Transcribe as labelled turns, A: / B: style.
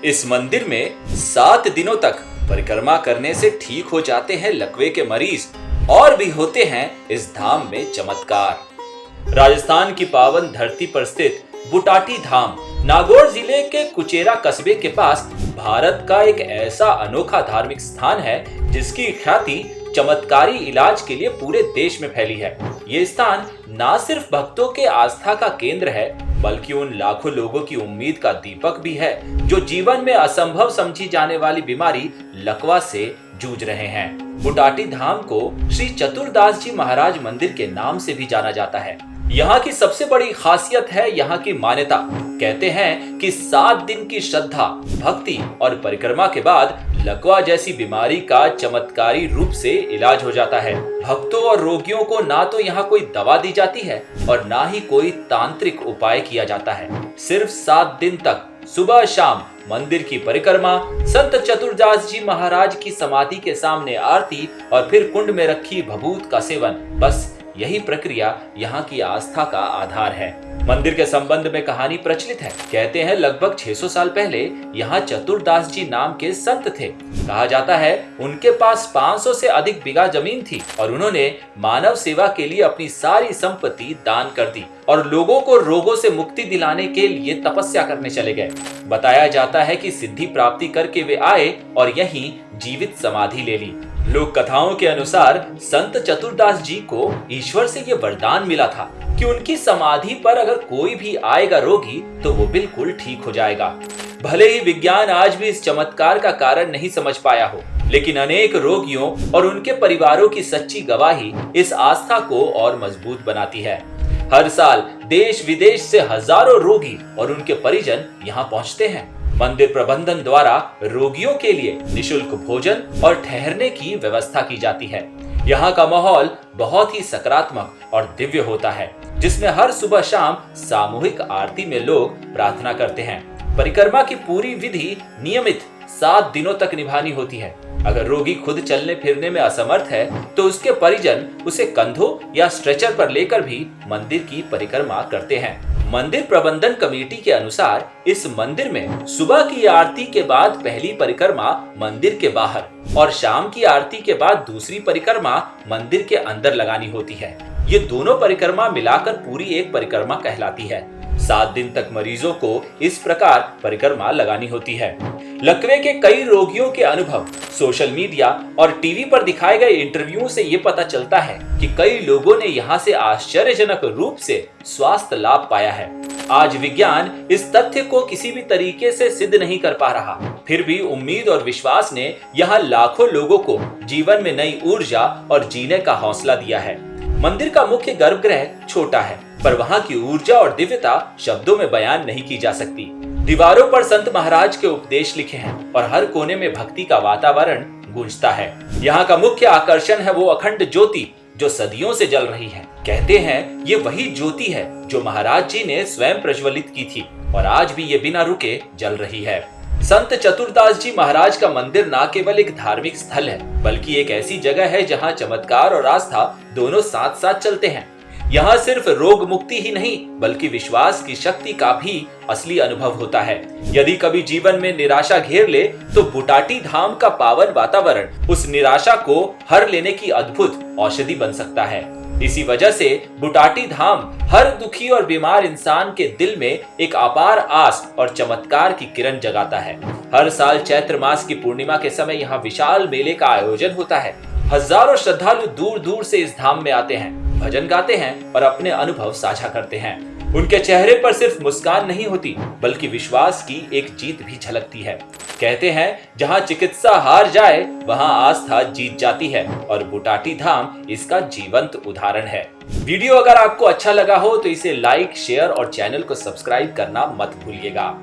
A: इस मंदिर में 7 दिनों तक परिक्रमा करने से ठीक हो जाते हैं लकवे के मरीज और भी होते हैं इस धाम में चमत्कार। राजस्थान की पावन धरती पर स्थित बुटाटी धाम नागौर जिले के कुचेरा कस्बे के पास भारत का एक ऐसा अनोखा धार्मिक स्थान है जिसकी ख्याति चमत्कारी इलाज के लिए पूरे देश में फैली है। ये स्थान न सिर्फ भक्तों के आस्था का केंद्र है बल्कि उन लाखों लोगों की उम्मीद का दीपक भी है जो जीवन में असंभव समझी जाने वाली बीमारी लकवा से जूझ रहे हैं। बुटाटी धाम को श्री चतुरदास जी महाराज मंदिर के नाम से भी जाना जाता है। यहाँ की सबसे बड़ी खासियत है यहाँ की मान्यता। कहते हैं कि 7 दिन की श्रद्धा, भक्ति और परिक्रमा के बाद लकवा जैसी बीमारी का चमत्कारी रूप से इलाज हो जाता है। भक्तों और रोगियों को ना तो यहाँ कोई दवा दी जाती है और ना ही कोई तांत्रिक उपाय किया जाता है। सिर्फ 7 दिन तक सुबह शाम मंदिर की परिक्रमा, संत चतुरदास जी महाराज की समाधि के सामने आरती और फिर कुंड में रखी भभूत का सेवन, बस यही प्रक्रिया यहाँ की आस्था का आधार है। मंदिर के संबंध में कहानी प्रचलित है। कहते हैं लगभग 600 साल पहले यहाँ चतुरदास जी नाम के संत थे। कहा जाता है उनके पास 500 से अधिक बीघा जमीन थी और उन्होंने मानव सेवा के लिए अपनी सारी संपत्ति दान कर दी और लोगों को रोगों से मुक्ति दिलाने के लिए तपस्या करने चले गए। बताया जाता है कि सिद्धि प्राप्ति करके वे आए और यहीं जीवित समाधि ले ली। लोक कथाओं के अनुसार संत चतुरदास जी को ईश्वर से ये वरदान मिला था कि उनकी समाधि पर अगर कोई भी आएगा रोगी तो वो बिल्कुल ठीक हो जाएगा। भले ही विज्ञान आज भी इस चमत्कार का कारण नहीं समझ पाया हो, लेकिन अनेक रोगियों और उनके परिवारों की सच्ची गवाही इस आस्था को और मजबूत बनाती है। हर साल देश विदेश से हजारों रोगी और उनके परिजन यहाँ पहुँचते हैं। मंदिर प्रबंधन द्वारा रोगियों के लिए निशुल्क भोजन और ठहरने की व्यवस्था की जाती है। यहाँ का माहौल बहुत ही सकारात्मक और दिव्य होता है, जिसमें हर सुबह शाम सामूहिक आरती में लोग प्रार्थना करते हैं। परिक्रमा की पूरी विधि नियमित 7 दिनों तक निभानी होती है। अगर रोगी खुद चलने फिरने में असमर्थ है तो उसके परिजन उसे कंधों या स्ट्रेचर पर लेकर भी मंदिर की परिक्रमा करते हैं। मंदिर प्रबंधन कमेटी के अनुसार इस मंदिर में सुबह की आरती के बाद पहली परिक्रमा मंदिर के बाहर और शाम की आरती के बाद दूसरी परिक्रमा मंदिर के अंदर लगानी होती है। ये दोनों परिक्रमा मिलाकर पूरी एक परिक्रमा कहलाती है। 7 दिन तक मरीजों को इस प्रकार परिक्रमा लगानी होती है। लकवे के कई रोगियों के अनुभव, सोशल मीडिया और टीवी पर दिखाए गए इंटरव्यू से ये पता चलता है कि कई लोगों ने यहाँ से आश्चर्यजनक रूप से स्वास्थ्य लाभ पाया है। आज विज्ञान इस तथ्य को किसी भी तरीके से सिद्ध नहीं कर पा रहा, फिर भी उम्मीद और विश्वास ने यहाँ लाखों लोगों को जीवन में नई ऊर्जा और जीने का हौसला दिया है। मंदिर का मुख्य गर्भगृह छोटा है, पर वहाँ की ऊर्जा और दिव्यता शब्दों में बयान नहीं की जा सकती। दीवारों पर संत महाराज के उपदेश लिखे हैं और हर कोने में भक्ति का वातावरण गूंजता है। यहाँ का मुख्य आकर्षण है वो अखंड ज्योति जो सदियों से जल रही है। कहते हैं ये वही ज्योति है जो महाराज जी ने स्वयं प्रज्वलित की थी और आज भी ये बिना रुके जल रही है। संत चतुरदास जी महाराज का मंदिर न केवल एक धार्मिक स्थल है बल्कि एक ऐसी जगह है जहाँ चमत्कार और आस्था दोनों साथ साथ चलते हैं। यहाँ सिर्फ रोग मुक्ति ही नहीं बल्कि विश्वास की शक्ति का भी असली अनुभव होता है। यदि कभी जीवन में निराशा घेर ले तो बुटाटी धाम का पावन वातावरण उस निराशा को हर लेने की अद्भुत औषधि बन सकता है। इसी वजह से बुटाटी धाम हर दुखी और बीमार इंसान के दिल में एक अपार आस और चमत्कार की किरण जगाता है। हर साल चैत्र मास की पूर्णिमा के समय यहाँ विशाल मेले का आयोजन होता है। हजारों श्रद्धालु दूर दूर से इस धाम में आते हैं, भजन गाते हैं और अपने अनुभव साझा करते हैं। उनके चेहरे पर सिर्फ मुस्कान नहीं होती बल्कि विश्वास की एक जीत भी झलकती है। कहते हैं जहाँ चिकित्सा हार जाए वहाँ आस्था जीत जाती है और बुटाटी धाम इसका जीवंत उदाहरण है। वीडियो अगर आपको अच्छा लगा हो तो इसे लाइक, शेयर और चैनल को सब्सक्राइब करना मत भूलिएगा।